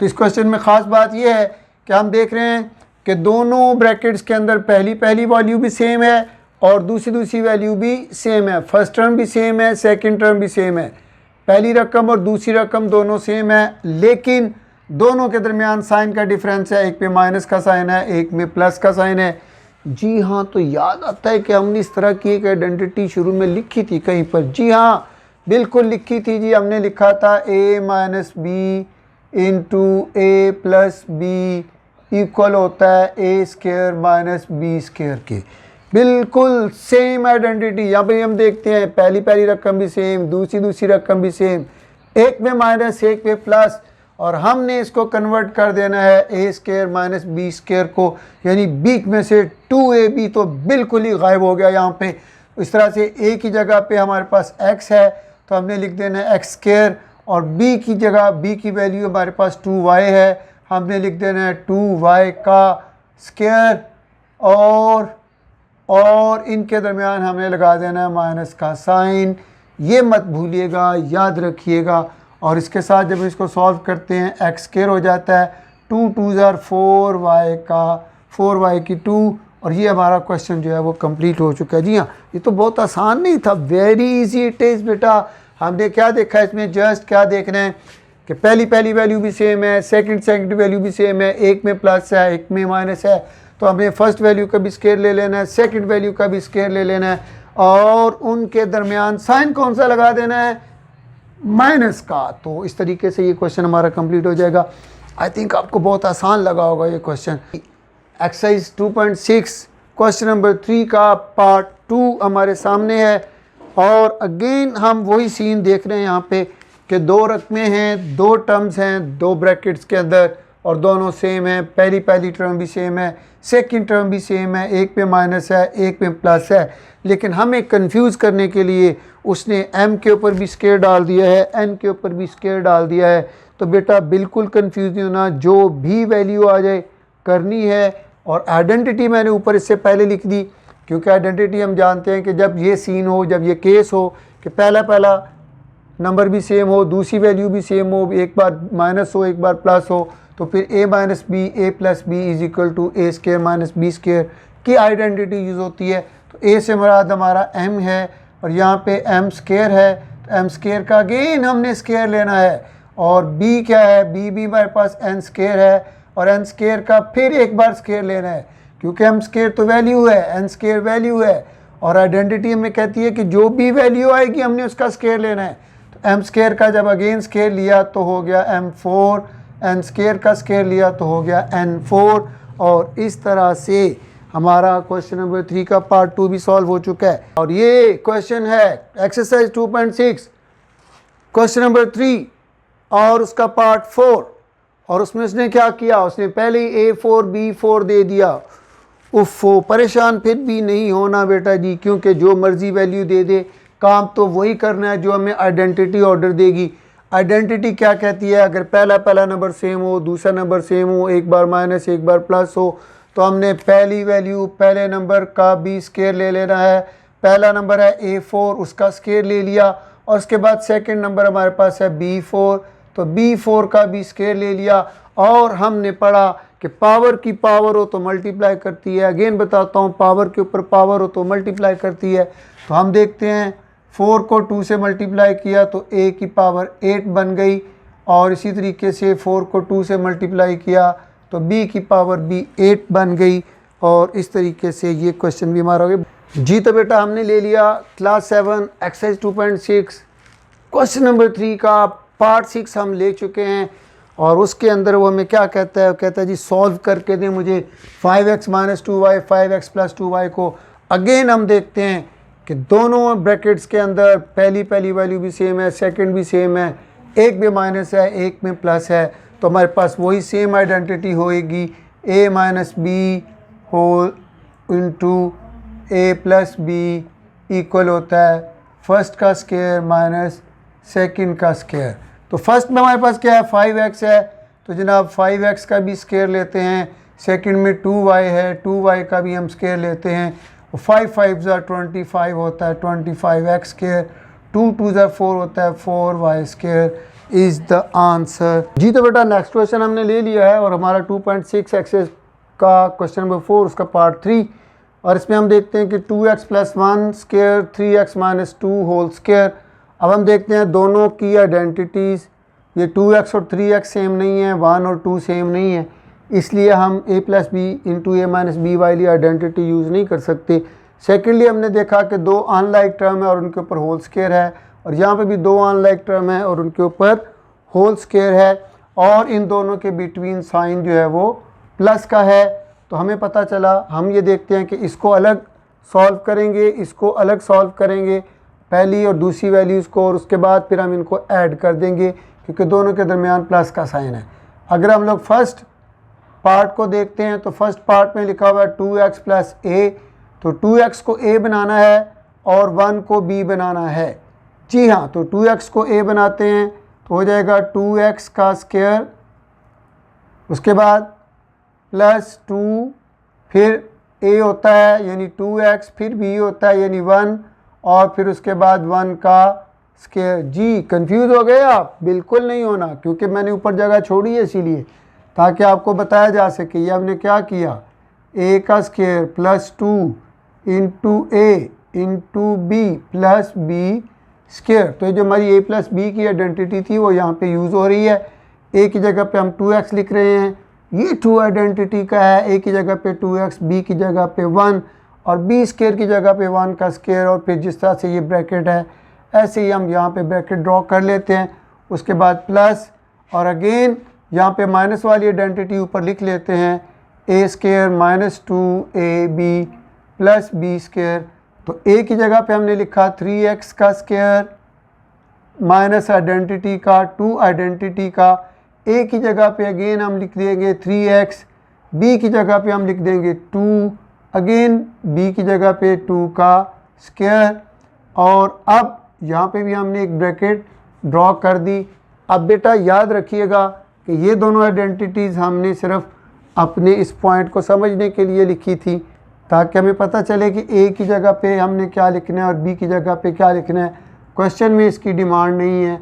तो इस क्वेश्चन में ख़ास बात यह है कि हम देख रहे हैं कि दोनों ब्रैकेट्स के अंदर पहली वैल्यू भी सेम है और दूसरी वैल्यू भी सेम है। फर्स्ट टर्म भी सेम है, सेकंड टर्म भी सेम है। पहली रकम और दूसरी रकम दोनों सेम है, लेकिन दोनों के दरमियान साइन का डिफरेंस है। एक में माइनस का साइन है, एक में प्लस का साइन है। जी हाँ, तो याद आता है कि हमने इस तरह की एक आइडेंटिटी शुरू में लिखी थी कहीं पर। जी हाँ, बिल्कुल लिखी थी जी। हमने लिखा था a minus B into A plus B equal होता है a square minus B square के। बिल्कुल सेम आइडेंटिटी। यहाँ पर हम देखते हैं पहली रकम भी सेम, दूसरी रकम भी सेम, एक में माइनस एक में प्लस, और हमने इसको कन्वर्ट कर देना है a square minus B square को, यानी बीच में से 2ab तो बिल्कुल ही गायब हो गया यहाँ पे। इस तरह से a की जगह पे हमारे पास x है तो हमने लिख देना है एक्स स्क्वायर, और b की जगह b की वैल्यू हमारे पास 2y है, हमने लिख देना है 2y का स्क्वायर, और इनके दरमियान हमने लगा देना है माइनस का साइन। ये मत भूलिएगा, याद रखिएगा। और इसके साथ जब इसको सॉल्व करते हैं एक्स स्क्वायर हो जाता है 2 2 4y का 4y की 2, और ये हमारा क्वेश्चन जो है वो कंप्लीट हो चुका है। जी हाँ, ये तो बहुत आसान नहीं था, वेरी इजी इट इज़ बेटा। हमने क्या देखा है इसमें, जस्ट क्या देखना है कि पहली वैल्यू भी सेम है, सेकंड वैल्यू भी सेम है, एक में प्लस है एक में माइनस है, तो हमें फर्स्ट वैल्यू का भी स्क्वायर ले लेना है, सेकंड वैल्यू का भी स्क्वायर ले लेना है, और उनके दरमियान साइन कौन सा लगा देना है, माइनस का। तो इस तरीके से ये क्वेश्चन हमारा कंप्लीट हो जाएगा। आई थिंक आपको बहुत आसान लगा होगा ये क्वेश्चन। एक्सरसाइज 2.6 क्वेश्चन नंबर 3 का पार्ट 2 हमारे सामने है, और अगेन हम वही सीन देख रहे हैं यहाँ पे कि दो रकमें हैं, दो टर्म्स हैं दो ब्रैकेट्स के अंदर, और दोनों सेम है। पहली टर्म भी सेम है, सेकंड टर्म भी सेम है, एक पे माइनस है एक में प्लस है, लेकिन हमें कंफ्यूज करने के लिए उसने m के ऊपर भी स्क्वायर डाल दिया है, n के ऊपर भी स्क्वायर डाल दिया है। तो बेटा बिल्कुल कंफ्यूज नहीं होना, जो भी वैल्यू आ जाए करनी है। और आइडेंटिटी मैंने ऊपर इससे पहले लिख दी, क्योंकि आइडेंटिटी हम जानते हैं कि जब ये सीन हो, जब ये केस हो कि पहला नंबर भी सेम हो, दूसरी वैल्यू भी सेम हो, एक बार माइनस हो एक बार प्लस हो, तो फिर a minus B A plus B is equal to A square minus B square की आइडेंटिटी यूज़ होती है। तो a से मुराद हमारा m है, और यहाँ पे m स्क्वायर है, तो m स्क्वायर का अगेन हमने स्क्वायर लेना है, और b क्या है, b भी हमारे पास n स्क्वायर है, और n स्क्वायर का फिर एक बार स्क्वायर लेना है, क्योंकि m स्क्वायर तो वैल्यू है, n स्क्वायर वैल्यू है, और आइडेंटिटी हमें कहती है कि जो भी वैल्यू आएगी हमने उसका स्क्वायर लेना है। तो m स्क्वायर का जब अगेन स्क्वायर लिया तो हो गया m4, n स्क्वायर का स्क्वायर लिया तो हो गया n4, और इस तरह से हमारा क्वेश्चन नंबर 3 का पार्ट 2 भी सॉल्व हो चुका है। और ये क्वेश्चन है एक्सरसाइज 2.6 क्वेश्चन नंबर 3 और उसका पार्ट 4, और उसमें उसने क्या किया, उसने पहले ही a4 b4 दे दिया। उफ़ो, परेशान फिर भी नहीं होना बेटा जी, क्योंकि जो मर्ज़ी वैल्यू दे दे काम तो वही करना है जो हमें आइडेंटिटी ऑर्डर देगी। आइडेंटिटी क्या कहती है, अगर पहला नंबर सेम हो, दूसरा नंबर सेम हो, एक बार माइनस एक बार प्लस हो, तो हमने पहली वैल्यू पहले नंबर का भी स्क्वायर ले लेना है। पहला नंबर है a4, उसका स्क्वायर ले लिया, और उसके बाद सेकंड नंबर हमारे पास है b4, तो b4 का भी स्क्वायर ले लिया। और हमने पढ़ा कि पावर की पावर हो तो मल्टीप्लाई करती है। अगेन बताता हूँ, पावर के ऊपर पावर हो तो मल्टीप्लाई करती है। तो हम देखते हैं 4 को 2 से मल्टीप्लाई किया तो a की पावर 8 बन गई, और इसी तरीके से 4 को 2 से मल्टीप्लाई किया तो b की पावर भी 8 बन गई, और इस तरीके से ये क्वेश्चन भी हमारा हो गया जी। तो बेटा हमने ले लिया क्लास 7 एक्सरसाइज 2.6 क्वेश्चन नंबर 3 का पार्ट 6 हम ले चुके हैं, और उसके अंदर वो हमें क्या कहता है, कहता है जी सॉल्व करके दें मुझे 5x minus 2y 5x plus 2y को। अगेन हम देखते हैं कि दोनों ब्रैकेट्स के अंदर पहली वैल्यू भी सेम है, सेकंड भी सेम है, एक में माइनस है एक में प्लस है, तो हमारे पास वही सेम आइडेंटिटी होएगी, a minus B whole into A plus B equal होता है फर्स्ट का स्क्वायर माइनस सेकंड का स्क्वायर। तो फर्स्ट में हमारे पास क्या है, 5x है, तो जनाब 5x का भी स्क्वायर लेते हैं। सेकंड में 2y है, 2y का भी हम स्क्वायर लेते हैं। 5 5 25 होता है 25x स्क्वायर, 2 2 4 होता है 4y square, is the answer. जी तो बेटा नेक्स्ट क्वेश्चन हमने ले लिया है और हमारा 2.6 एक्सेस का क्वेश्चन नंबर 4 उसका पार्ट 3, और इसमें हम देखते हैं कि 2x + 1 square 3x - 2 whole square. अब हम देखते हैं दोनों की आइडेंटिटीज़, ये 2x और 3x सेम नहीं है, 1 और 2 सेम नहीं है, इसलिए हम a + b × a - b वाली आइडेंटिटी यूज़ नहीं कर सकते। सेकेंडली हमने देखा कि दो अनलाइक टर्म है और उनके ऊपर होल स्क्वायर है, और यहाँ पे भी दो अनलाइक टर्म है और उनके ऊपर होल स्क्वायर है, और इन दोनों के बिटवीन साइन जो है वो प्लस का है। तो हमें पता चला, हम ये देखते हैं कि इसको अलग सॉल्व करेंगे, इसको अलग सॉल्व करेंगे, पहली और दूसरी वैल्यूज़ को, और उसके बाद फिर हम इनको ऐड कर देंगे क्योंकि दोनों के दरमियान प्लस का साइन है। अगर हम लोग फर्स्ट पार्ट को देखते हैं तो फर्स्ट पार्ट में लिखा हुआ है 2x + a, तो 2x को a बनाना है और 1 को b बनाना है। जी हाँ, तो 2x को a बनाते हैं तो हो जाएगा 2x का स्क्वायर, उसके बाद +2, फिर a होता है यानी 2x, फिर b होता है यानी 1, और फिर उसके बाद 1 का स्क्वायर। जी कंफ्यूज हो गए आप? बिल्कुल नहीं होना, क्योंकि मैंने ऊपर जगह छोड़ी है इसीलिए, ताकि आपको बताया जा सके। ये हमने क्या किया, a का square +2 × a × b + b square. तो ये जो हमारी a + b की आइडेंटिटी थी वो यहाँ पे यूज़ हो रही है। a की जगह पे हम 2x लिख रहे हैं, ये 2 आइडेंटिटी का है, a की जगह पे 2x, b की जगह पे 1 और b स्क्वायर की जगह पे 1 का स्क्वायर, और फिर जिस तरह से ये ब्रैकेट है ऐसे ही हम यहाँ पे ब्रैकेट ड्रॉ कर लेते हैं। उसके बाद प्लस, और अगेन यहाँ पे माइनस वाली आइडेंटिटी ऊपर लिख लेते हैं, a square - 2ab + b square. तो a की जगह पे हमने लिखा 3x का स्क्वायर माइनस आइडेंटिटी का 2 आइडेंटिटी का, a की जगह पे अगेन हम लिख देंगे 3x, b की जगह पे हम लिख देंगे 2, अगेन b की जगह पे 2 का स्क्वायर, और अब यहाँ पे भी हमने एक ब्रैकेट ड्रॉ कर दी। अब बेटा याद रखिएगा कि ये दोनों आइडेंटिटीज़ हमने सिर्फ अपने इस पॉइंट को समझने के लिए लिखी थी, ताकि हमें पता चले कि a की जगह पे हमने क्या लिखना है और b की जगह पे क्या लिखना है। क्वेश्चन में इसकी डिमांड नहीं है,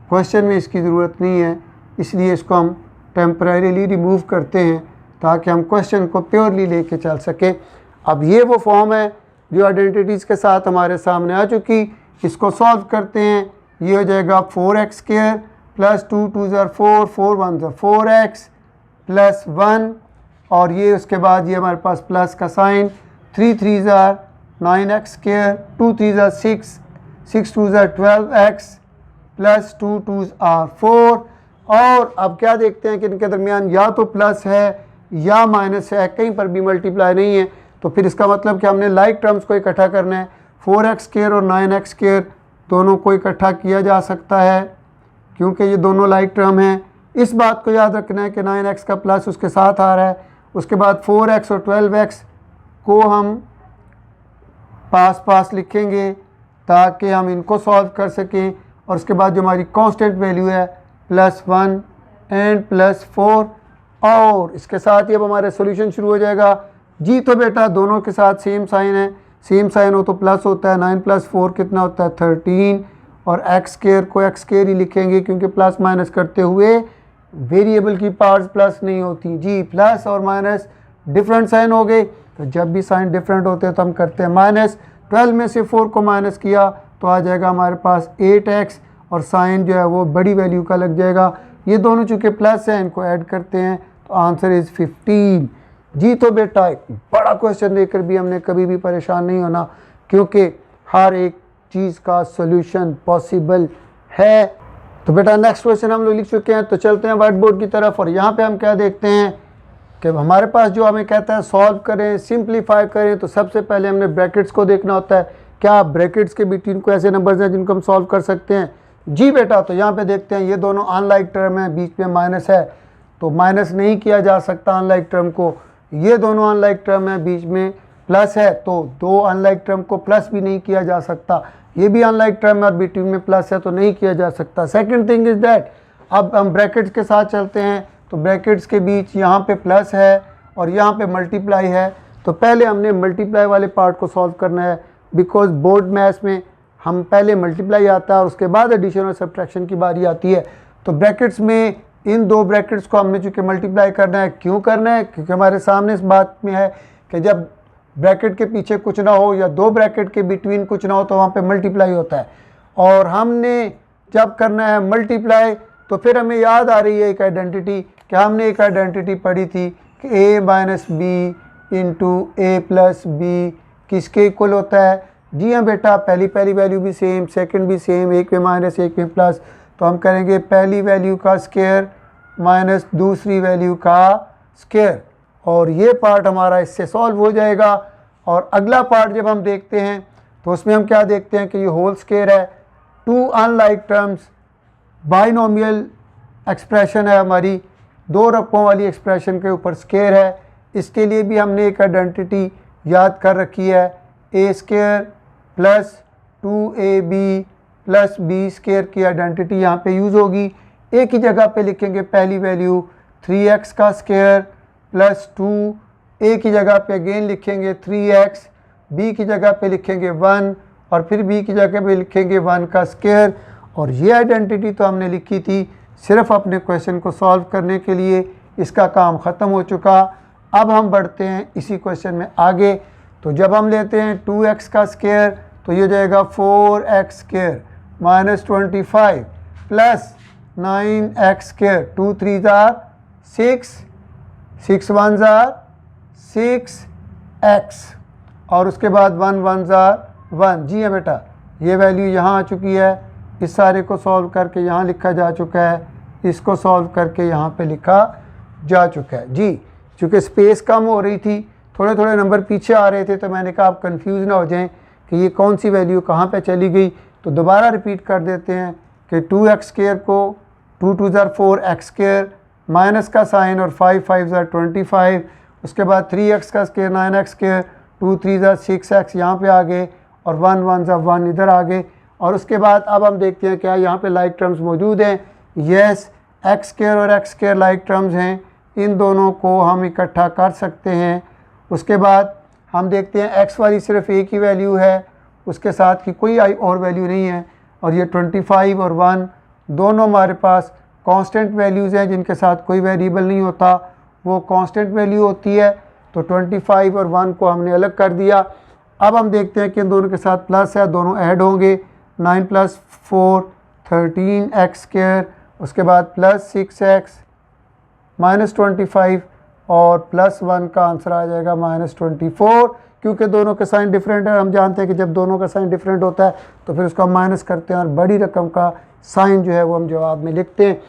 क्वेश्चन में इसकी ज़रूरत नहीं है, इसलिए इसको हम टेम्परेरीली रिमूव करते हैं ताकि हम क्वेश्चन को प्योरली लेके चल सकें। अब ये वो फॉर्म है जो आइडेंटिटीज़ के साथ हमारे सामने आ चुकी। इसको सॉल्व करते हैं, ये हो जाएगा 4x स्क्वायर +2 × 2 = 4, 4 × 1 = 4x +1, और ये उसके बाद ये हमारे पास प्लस का साइन, 3 × 3 = 9x स्क्वायर, 2 × 3 = 6, 6 × 2 = 12x +2 × 2 = 4। और अब क्या देखते हैं कि इनके दरमियान या तो प्लस है या माइनस है, कहीं पर भी मल्टीप्लाई नहीं है, तो फिर इसका मतलब कि हमने लाइक टर्म्स को इकट्ठा करना है। 4x स्क्वायर और 9x स्क्वायर दोनों को इकट्ठा किया जा सकता है क्योंकि ये दोनों लाइक टर्म हैं। इस बात को याद रखना है कि 9x का प्लस उसके साथ आ रहा है। उसके बाद 4x और 12x को हम पास पास लिखेंगे ताकि हम इनको सॉल्व कर सकें, और उसके बाद जो हमारी कांस्टेंट वैल्यू है +1 एंड +4, और इसके साथ ही अब हमारा सॉल्यूशन शुरू हो जाएगा। जी तो बेटा दोनों के साथ सेम साइन है, सेम साइन हो तो प्लस होता है, 9 + 4 कितना होता है 13, और x स्क्वायर को x स्क्वायर ही लिखेंगे क्योंकि प्लस माइनस करते हुए वेरिएबल की पार्ट्स प्लस नहीं होती। जी प्लस और माइनस डिफरेंट साइन हो गए, तो जब भी साइन डिफरेंट होते हैं तो हम करते हैं माइनस। 12 में से 4 को माइनस किया तो आ जाएगा हमारे पास 8x, और साइन जो है वो बड़ी वैल्यू का लग जाएगा। ये दोनों चूँकि प्लस हैं इनको ऐड करते हैं तो आंसर इज़ 15। जी तो बेटा एक बड़ा क्वेश्चन देकर भी हमने कभी भी परेशान नहीं होना क्योंकि हर एक चीज़ का सॉल्यूशन पॉसिबल है। तो बेटा नेक्स्ट क्वेश्चन हम लोग लिख चुके हैं, तो चलते हैं व्हाइट बोर्ड की तरफ, और यहाँ पे हम क्या देखते हैं कि हमारे पास जो हमें कहता है सॉल्व करें, सिंप्लीफाई करें, तो सबसे पहले हमने ब्रैकेट्स को देखना होता है। क्या ब्रैकेट्स के बिटवीन कोई ऐसे नंबर्स हैं जिनको हम सॉल्व कर सकते हैं? जी बेटा, तो यहाँ पे देखते हैं ये दोनों अनलाइक टर्म है, बीच में माइनस है तो माइनस नहीं किया जा सकता अनलाइक टर्म को। ये दोनों अनलाइक टर्म है, बीच में प्लस है तो दो अनलाइक टर्म को प्लस भी नहीं किया जा सकता। ये भी अनलाइक टर्म है और बिटवीन में प्लस है तो नहीं किया जा सकता। सेकंड थिंग इज़ दैट अब हम ब्रैकेट्स के साथ चलते हैं, तो ब्रैकेट्स के बीच यहाँ पे प्लस है और यहाँ पे मल्टीप्लाई है, तो पहले हमने मल्टीप्लाई वाले पार्ट को सॉल्व करना है बिकॉज बोर्ड मैथ्स में हम पहले मल्टीप्लाई आता है और उसके बाद एडिशन और सब्ट्रैक्शन की बारी आती है। तो ब्रैकेट्स में इन दो ब्रैकेट्स को हमने चूँकि मल्टीप्लाई करना है, क्यों करना है? क्योंकि हमारे सामने इस बात में है कि जब ब्रैकेट के पीछे कुछ ना हो या दो ब्रैकेट के बिटवीन कुछ ना हो तो वहाँ पे मल्टीप्लाई होता है। और हमने जब करना है मल्टीप्लाई तो फिर हमें याद आ रही है एक आइडेंटिटी कि हमने एक आइडेंटिटी पढ़ी थी कि a minus B into A plus B किसके इक्वल होता है? जी हाँ बेटा, पहली वैल्यू भी सेम, सेकंड भी सेम, एक में माइनस एक में प्लस। तो हम करेंगे पहली वैल्यू का स्क्वायर माइनस दूसरी वैल्यू का स्क्वायर, और ये पार्ट हमारा इससे सॉल्व हो जाएगा। और अगला पार्ट जब हम देखते हैं तो उसमें हम क्या देखते हैं कि ये होल स्क्वायर है, two unlike terms, binomial expression है हमारी, दो रकमों वाली एक्सप्रेशन के ऊपर स्क्वायर है। इसके लिए भी हमने एक आइडेंटिटी याद कर रखी है, a square plus 2ab plus b square की आइडेंटिटी यहाँ पे यूज़ होगी। एक ही जगह पे लिखेंगे पहली वैल्यू 3x का स्क्वायर प्लस 2, एक ही जगह पे अगेन लिखेंगे 3x, b की जगह पे लिखेंगे 1 और फिर b की जगह पे लिखेंगे 1 का स्क्वायर। और ये आइडेंटिटी तो हमने लिखी थी सिर्फ अपने क्वेश्चन को सॉल्व करने के लिए, इसका काम ख़त्म हो चुका। अब हम बढ़ते हैं इसी क्वेश्चन में आगे। तो जब हम लेते हैं 2x का स्क्वायर तो ये हो जाएगा 4x square minus 25 plus 9x square, 2 3 ज़ार 6, 6 1 ज़ार 6x और उसके बाद 1 1 ज़ार 1। जी हाँ बेटा, ये वैल्यू यहाँ आ चुकी है, इस सारे को सॉल्व करके यहाँ लिखा जा चुका है, इसको सॉल्व करके यहाँ पे लिखा जा चुका है। जी, चूँकि स्पेस कम हो रही थी, थोड़े थोड़े नंबर पीछे आ रहे थे, तो मैंने कहा आप कंफ्यूज ना हो जाएं कि ये कौन सी वैल्यू कहाँ पे चली गई। तो दोबारा रिपीट कर देते हैं कि 2x स्क्वायर को 2 2 ज़ार 4x स्क्वायर, माइनस का साइन और 5 5 ज़ार 25, उसके बाद 3x का स्क्वायर 9x स्क्वायर, 2 3 ज़ार 6x यहाँ पे आ गए और 1 1 ज़ार 1 इधर आ गए। और उसके बाद अब हम देखते हैं क्या यहाँ पे लाइक टर्म्स मौजूद हैं। यस, एक्स स्क्वायर और एक्स स्क्वायर लाइक टर्म्स हैं, इन दोनों को हम इकट्ठा कर सकते हैं। उसके बाद हम देखते हैं एक्स वाली सिर्फ एक ही वैल्यू है, उसके साथ की कोई और वैल्यू नहीं है। और ये 25 और 1 दोनों हमारे पास कांस्टेंट वैल्यूज़ हैं जिनके साथ कोई वेरिएबल नहीं होता, वो कांस्टेंट वैल्यू होती है। तो 25 और 1 को हमने अलग कर दिया। अब हम देखते हैं कि इन दोनों के साथ प्लस है, दोनों ऐड होंगे। 9 + 4 13x स्क्वायर, उसके बाद प्लस 6x माइनस 25 और प्लस 1 का आंसर आ जाएगा माइनस 24। क्योंकि दोनों के साइन डिफरेंट है, हम जानते हैं कि जब दोनों का साइन डिफरेंट होता है तो फिर उसको हम माइनस करते हैं और बड़ी रकम का साइन जो है वो हम जवाब में लिखते हैं।